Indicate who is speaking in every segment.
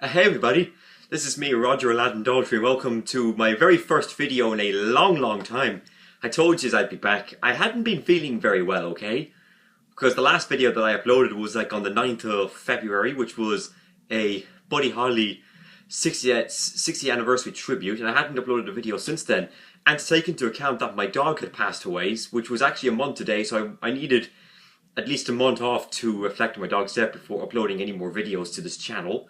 Speaker 1: Hey everybody, this is me, Roger Aladdin Daltrey, and welcome to my very first video in a long time. I told you I'd be back. I hadn't been feeling very well, okay? Because the last video that I uploaded was like on the 9th of February, which was a Buddy Holly 60th anniversary tribute, and I hadn't uploaded a video since then. And to take into account that my dog had passed away, which was actually a month today, so I needed at least a month off to reflect on my dog's death before uploading any more videos to this channel.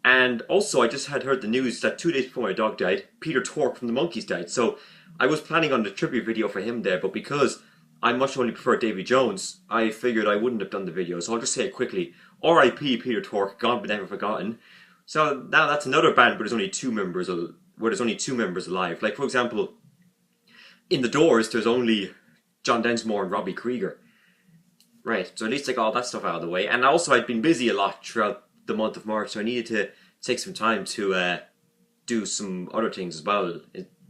Speaker 1: And also, I just had heard the news that 2 days before my dog died, Peter Tork from the Monkees died. So I was planning on the tribute video for him there, but because I much only prefer Davy Jones, I figured I wouldn't have done the video. So I'll just say it quickly. R.I.P. Peter Tork, gone but never forgotten. So now that's another band where there's only two members alive. Like, for example, in The Doors, there's only John Densmore and Robbie Krieger. Right, so at least I got all that stuff out of the way. And also, I'd been busy a lot throughout the month of March, so I needed to take some time to do some other things as well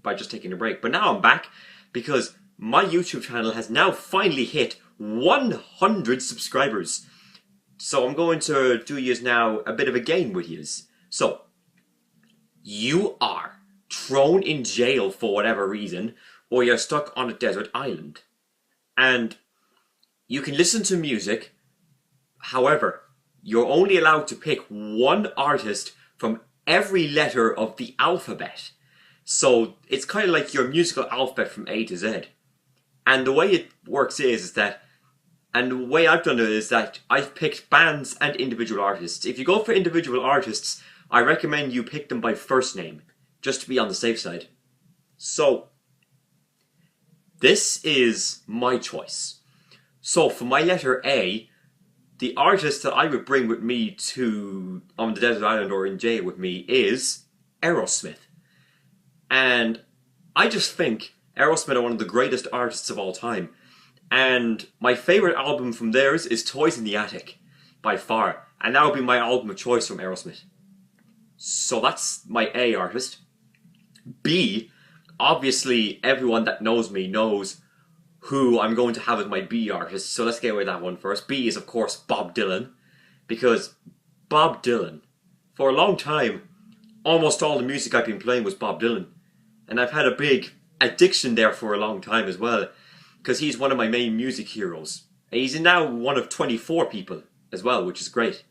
Speaker 1: by just taking a break. But now I'm back because my YouTube channel has now finally hit 100 subscribers. So I'm going to do yous now a bit of a game with yous. So, you are thrown in jail for whatever reason, or you're stuck on a desert island. And you can listen to music, however, you're only allowed to pick one artist from every letter of the alphabet. So it's kind of like your musical alphabet from A to Z. And the way it works is that, and the way I've done it is that I've picked bands and individual artists. If you go for individual artists, I recommend you pick them by first name, just to be on the safe side. So, this is my choice. So for my letter A, the artist that I would bring with me to on the desert island or in jail with me is Aerosmith. And I just think Aerosmith are one of the greatest artists of all time. And my favourite album from theirs is Toys in the Attic, by far. And that would be my album of choice from Aerosmith. So that's my A artist. B, obviously everyone that knows me knows who I'm going to have as my B artist, so let's get away that one first. B is, of course, Bob Dylan, because Bob Dylan, for a long time, almost all the music I've been playing was Bob Dylan, and I've had a big addiction there for a long time as well, because he's one of my main music heroes. He's now one of 24 people as well, which is great.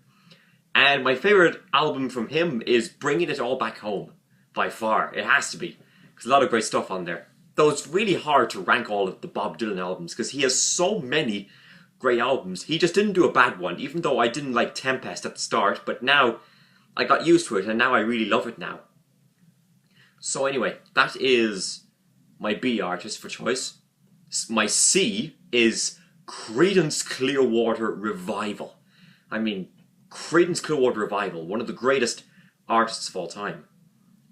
Speaker 1: And my favourite album from him is Bringing It All Back Home, by far. It has to be, because a lot of great stuff on there. Though it's really hard to rank all of the Bob Dylan albums because he has so many great albums. He just didn't do a bad one, even though I didn't like Tempest at the start, but now I got used to it and now I really love it now. So anyway, that is my B artist for choice. My C is Creedence Clearwater Revival. I mean, Creedence Clearwater Revival, one of the greatest artists of all time.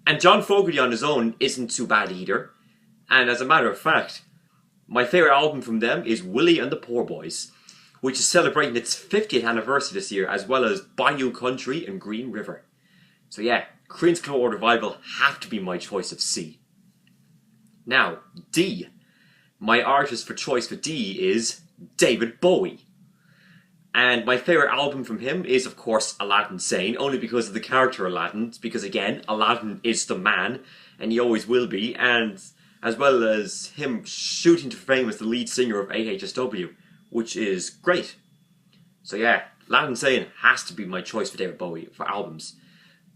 Speaker 1: And John Fogerty on his own isn't too bad either. And as a matter of fact, my favourite album from them is Willie and the Poor Boys, which is celebrating its 50th anniversary this year, as well as Bayou Country and Green River. So yeah, Creedence Clearwater Revival have to be my choice of C. Now, D. My artist for choice for D is David Bowie. And my favourite album from him is, of course, Aladdin Sane, only because of the character Aladdin, because again, Aladdin is the man, and he always will be, and as well as him shooting to fame as the lead singer of AHSW, which is great. So yeah, Aladdin Sane has to be my choice for David Bowie for albums.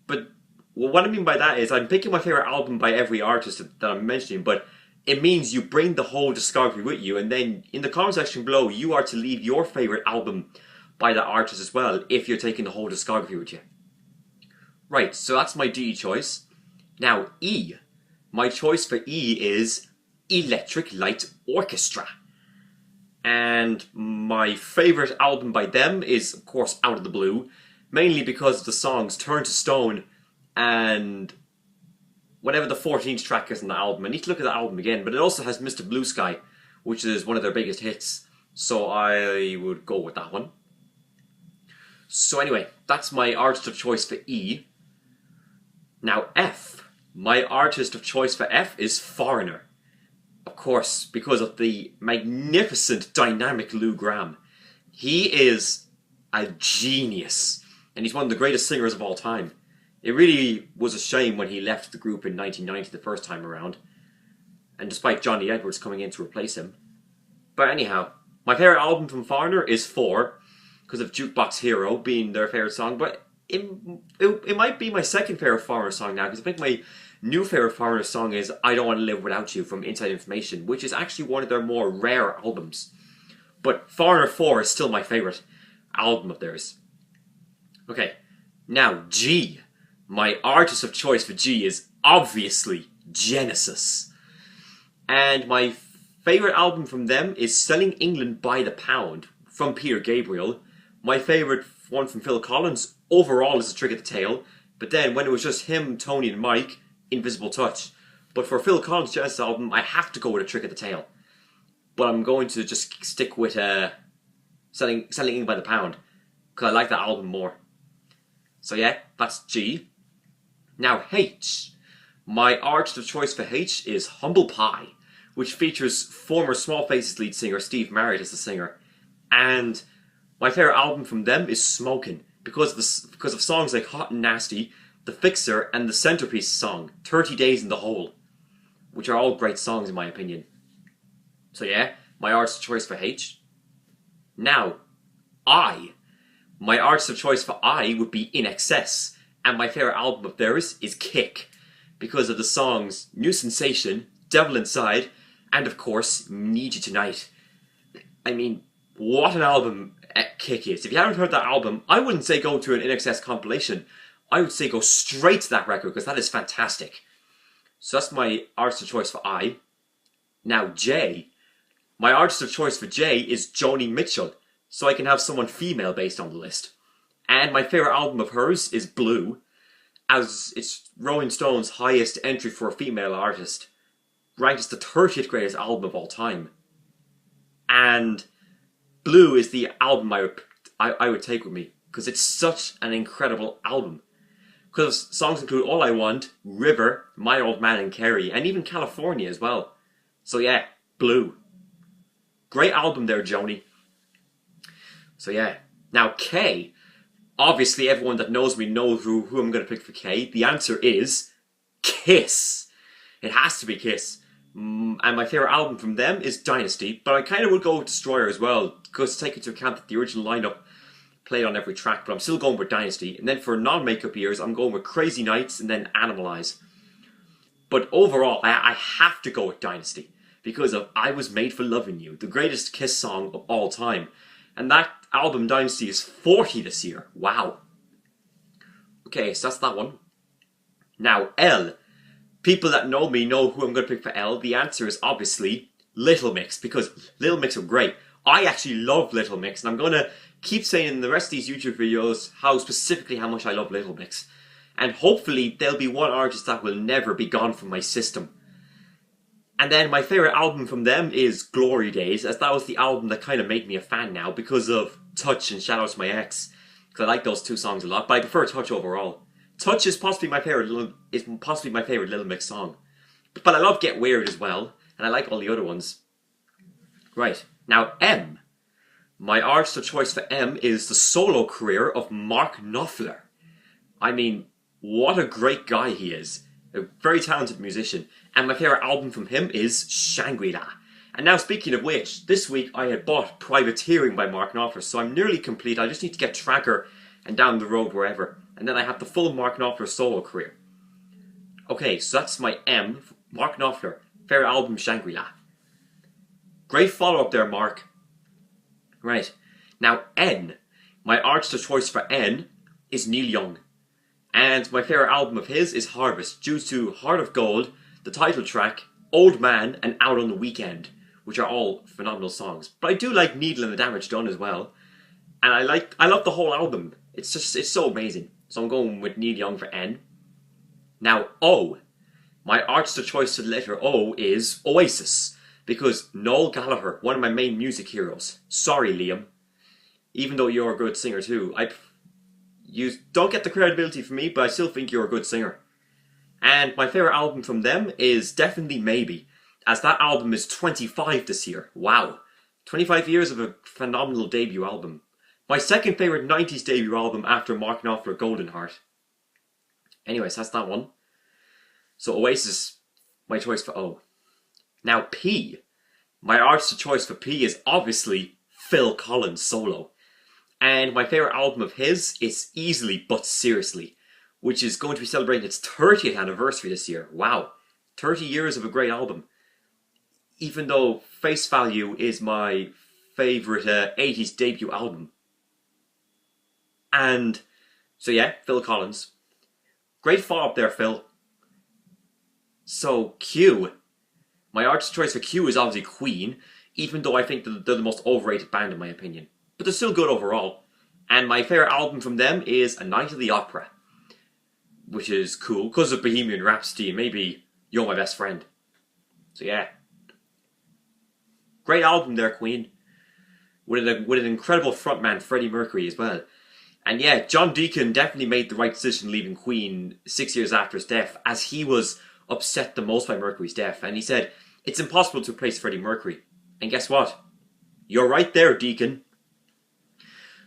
Speaker 1: But what I mean by that is I'm picking my favourite album by every artist that I'm mentioning, but it means you bring the whole discography with you, and then in the comment section below you are to leave your favourite album by that artist as well, if you're taking the whole discography with you. Right, so that's my D choice. Now E. My choice for E is Electric Light Orchestra. And my favourite album by them is, of course, Out of the Blue, mainly because of the songs Turn to Stone and whatever the 14th track is in the album. I need to look at the album again, but it also has Mr. Blue Sky, which is one of their biggest hits, so I would go with that one. So anyway, that's my artist of choice for E. Now F. My artist of choice for F is Foreigner. Of course, because of the magnificent, dynamic Lou Gramm. He is a genius, and he's one of the greatest singers of all time. It really was a shame when he left the group in 1990 the first time around, and despite Johnny Edwards coming in to replace him. But anyhow, my favourite album from Foreigner is 4, because of Jukebox Hero being their favourite song, but it might be my second favourite Foreigner song now, because I think my new favourite Foreigner song is I Don't Want to Live Without You from Inside Information, which is actually one of their more rare albums. But Foreigner 4 is still my favourite album of theirs. Okay, now G. My artist of choice for G is obviously Genesis. And my favourite album from them is Selling England by the Pound from Peter Gabriel. My favourite one from Phil Collins overall is A Trick of the Tail. But then when it was just him, Tony and Mike, Invisible Touch. But for Phil Collins' Genesis album, I have to go with A Trick of the Tail. But I'm going to just stick with Selling England by the Pound, because I like that album more. So yeah, that's G. Now H. My artist of choice for H is Humble Pie, which features former Small Faces lead singer Steve Marriott as the singer. And my favourite album from them is Smokin', because of songs like Hot and Nasty, The Fixer, and the centerpiece song, 30 Days in the Hole, which are all great songs in my opinion. So yeah, my artist of choice for H. Now, I. My artist of choice for I would be In Excess, and my favourite album of theirs is Kick, because of the songs New Sensation, Devil Inside, and of course, Need You Tonight. I mean, what an album Kick is. If you haven't heard that album, I wouldn't say go to an In Excess compilation. I would say go straight to that record, because that is fantastic. So that's my artist of choice for I. Now J. My artist of choice for J is Joni Mitchell, so I can have someone female based on the list. And my favourite album of hers is Blue, as it's Rolling Stone's highest entry for a female artist, ranked as the 30th greatest album of all time. And Blue is the album I would take with me, because it's such an incredible album. Because songs include All I Want, River, My Old Man and Kerry, and even California as well. So yeah, Blue. Great album there, Joni. So yeah. Now K. Obviously everyone that knows me knows who I'm going to pick for K. The answer is Kiss. It has to be Kiss. And my favourite album from them is Dynasty, but I kind of would go with Destroyer as well, because take into account that the original lineup played on every track, but I'm still going with Dynasty. And then for non-makeup years, I'm going with Crazy Nights and then Animalize. But overall, I have to go with Dynasty, because of I Was Made for Loving You, the greatest Kiss song of all time. And that album, Dynasty, is 40 this year. Wow. Okay, so that's that one. Now, L. People that know me know who I'm going to pick for L. The answer is obviously Little Mix, because Little Mix are great. I actually love Little Mix, and I'm going to keep saying in the rest of these YouTube videos how much I love Little Mix. And hopefully there'll be one artist that will never be gone from my system. And then my favourite album from them is Glory Days, as that was the album that kind of made me a fan now because of Touch and Shout Out to My Ex. Because I like those two songs a lot, but I prefer Touch overall. Touch is possibly my favourite Little Mix song. But I love Get Weird as well, and I like all the other ones. Right, now M. My artist of choice for M is the solo career of Mark Knopfler. I mean, what a great guy he is. A very talented musician. And my favourite album from him is Shangri-La. And now speaking of which, this week I had bought Privateering by Mark Knopfler, so I'm nearly complete. I just need to get Tracker and Down the Road Wherever. And then I have the full Mark Knopfler solo career. Okay, so that's my M, Mark Knopfler. Favourite album, Shangri-La. Great follow-up there, Mark. Right. Now N. My artist of choice for N is Neil Young. And my favourite album of his is Harvest, due to Heart of Gold, the title track, Old Man, and Out on the Weekend, which are all phenomenal songs. But I do like Needle and the Damage Done as well. And I love the whole album. It's so amazing. So I'm going with Neil Young for N. Now O. My artist of choice for the letter O is Oasis, because Noel Gallagher, one of my main music heroes. Sorry, Liam. Even though you're a good singer too. You don't get the credibility from me, but I still think you're a good singer. And my favourite album from them is definitely Maybe, as that album is 25 this year. Wow. 25 years of a phenomenal debut album. My second favourite 90s debut album after Mark Knopfler Golden Heart. Anyways, that's that one. So Oasis, my choice for O. Now P. My artist of choice for P is obviously Phil Collins solo. And my favourite album of his is Easily But Seriously, which is going to be celebrating its 30th anniversary this year. Wow, 30 years of a great album. Even though Face Value is my favourite 80s debut album. And, so yeah, Phil Collins. Great follow-up there, Phil. So, Q. My artist choice for Q is obviously Queen, even though I think they're the most overrated band in my opinion. But they're still good overall. And my favourite album from them is A Night of the Opera, which is cool, because of Bohemian Rhapsody and maybe You're My Best Friend. So yeah. Great album there, Queen. With an incredible frontman, Freddie Mercury, as well. And yeah, John Deacon definitely made the right decision leaving Queen 6 years after his death, as he was upset the most by Mercury's death. And he said, it's impossible to replace Freddie Mercury. And guess what? You're right there, Deacon.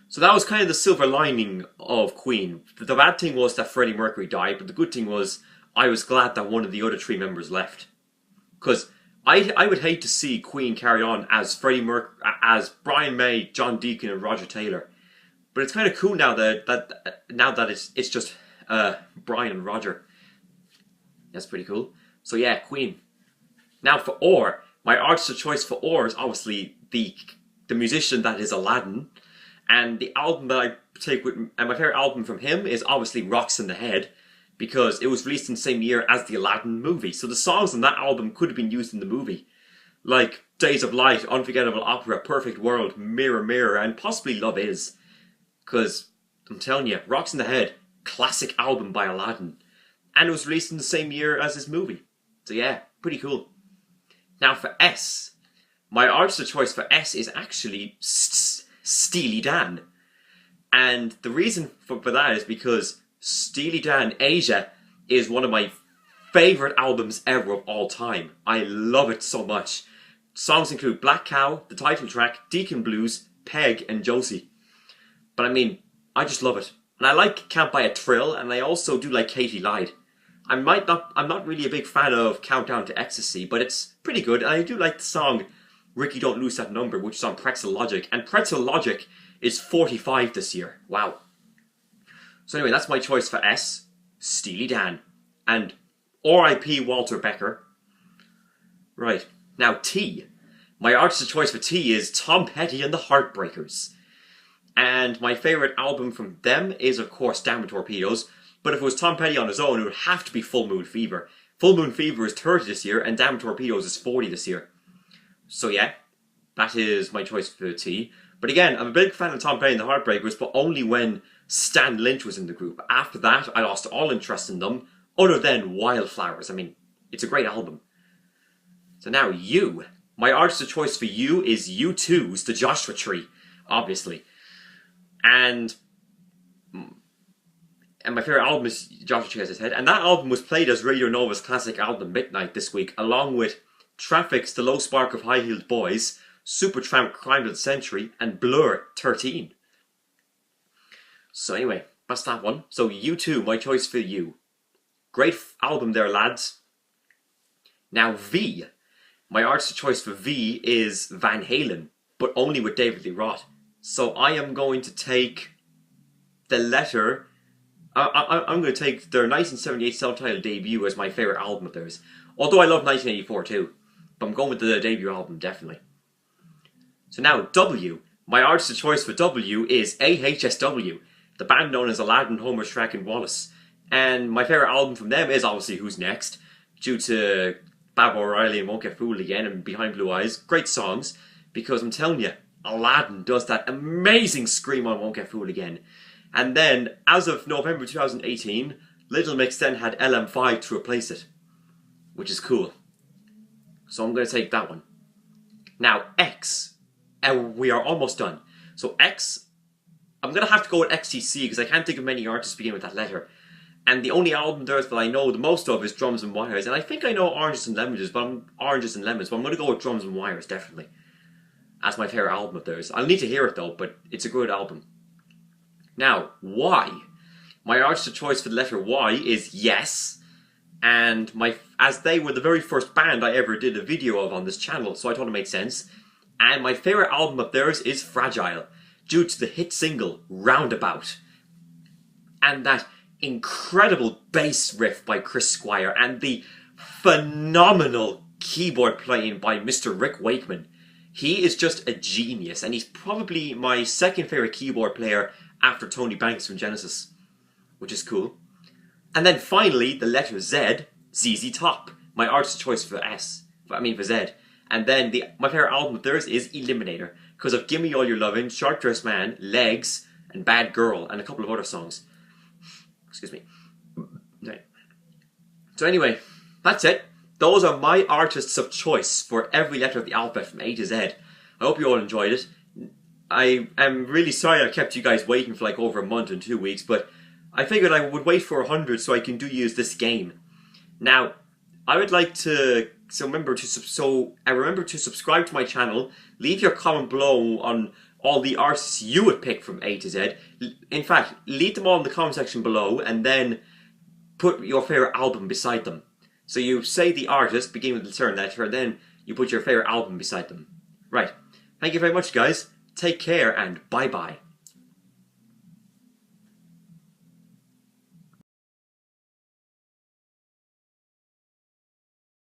Speaker 1: So that was kind of the silver lining of Queen. The bad thing was that Freddie Mercury died, but the good thing was I was glad that one of the other three members left. Because I would hate to see Queen carry on as Freddie Mercury, as Brian May, John Deacon, and Roger Taylor. But it's kind of cool now that it's just Brian and Roger. That's pretty cool. So yeah, Queen. Now for Or, my artist of choice for Or is obviously the musician that is Aladdin, and the album that I take with, and my favorite album from him is obviously Rocks in the Head, because it was released in the same year as the Aladdin movie. So the songs on that album could have been used in the movie, like Days of Light, Unforgettable Opera, Perfect World, Mirror Mirror, and possibly Love Is. Because I'm telling you, Rocks in the Head, classic album by Aladdin, and it was released in the same year as his movie. So yeah, pretty cool. Now for S, my artist of choice for S is actually Steely Dan. And the reason for that is because Steely Dan Asia is one of my favourite albums ever of all time. I love it so much. Songs include Black Cow, the title track, Deacon Blues, Peg, and Josie. But I mean, I just love it. And I like Can't Buy a Thrill, and I also do like Katie Lied. I'm not really a big fan of Countdown to Ecstasy, but it's pretty good. And I do like the song Ricky Don't Lose That Number, which is on Pretzel Logic. And Pretzel Logic is 45 this year. Wow. So anyway, that's my choice for S. Steely Dan. And R.I.P. Walter Becker. Right. Now T. My artist of choice for T is Tom Petty and the Heartbreakers. And my favourite album from them is, of course, Down with Torpedoes. But if it was Tom Petty on his own, it would have to be Full Moon Fever. Full Moon Fever is 30 this year, and Down with Torpedoes is 40 this year. So yeah, that is my choice for T. But again, I'm a big fan of Tom Petty and the Heartbreakers, but only when Stan Lynch was in the group. After that, I lost all interest in them, other than Wildflowers. I mean, it's a great album. So now, U. My artist of choice for U is U2's The Joshua Tree, obviously. And my favourite album is Joshua Tree, as I said. And that album was played as Radio Nova's classic album Midnight this week, along with Traffic's The Low Spark of High Heeled Boys, Supertramp Crime of the Century, and Blur 13. So anyway, that's that one. So U2, my choice for you. Great album there, lads. Now V. My artist of choice for V is Van Halen, but only with David Lee Roth. So I am going to take the letter... I'm going to take their 1978 self-titled debut as my favourite album of theirs. Although I love 1984 too. But I'm going with the debut album, definitely. So now, W. My artist of choice for W is AHSW, the band known as Aladdin, Homer, Shrek, and Wallace. And my favourite album from them is obviously Who's Next, due to Baba O'Reilly and Won't Get Fooled Again and Behind Blue Eyes. Great songs, because I'm telling you, Aladdin does that amazing scream on Won't Get Fooled Again. And then, as of November 2018, Little Mix then had LM5 to replace it, which is cool. So I'm going to take that one. Now, X. We are almost done. So X, I'm going to have to go with XTC because I can't think of many artists beginning with that letter. And the only album there that I know the most of is Drums and Wires. And I think I know Oranges and Lemons, but I'm going to go with Drums and Wires, definitely. As my favourite album of theirs. I'll need to hear it though, but it's a good album. Now, Y. My artist of choice for the letter Y is Yes. And as they were the very first band I ever did a video of on this channel, so I thought it made sense. And my favourite album of theirs is Fragile, due to the hit single Roundabout. And that incredible bass riff by Chris Squire, and the phenomenal keyboard playing by Mr. Rick Wakeman. He is just a genius, and he's probably my second favourite keyboard player after Tony Banks from Genesis, which is cool. And then finally, the letter Z, ZZ Top, my artist choice for Z. And then my favourite album of theirs is Eliminator, because of Gimme All Your Lovin', Short Dressed Man, Legs, and Bad Girl, and a couple of other songs. Excuse me. Right. So anyway, that's it. Those are my artists of choice for every letter of the alphabet from A to Z. I hope you all enjoyed it. I am really sorry I kept you guys waiting for like over a month and 2 weeks, but I figured I would wait for 100 so I can use this game. Now, I would like to remember to subscribe to my channel. Leave your comment below on all the artists you would pick from A to Z. In fact, leave them all in the comment section below, and then put your favourite album beside them. So you say the artist, beginning with the certain letter, and then you put your favourite album beside them. Right. Thank you very much, guys. Take care, and bye-bye.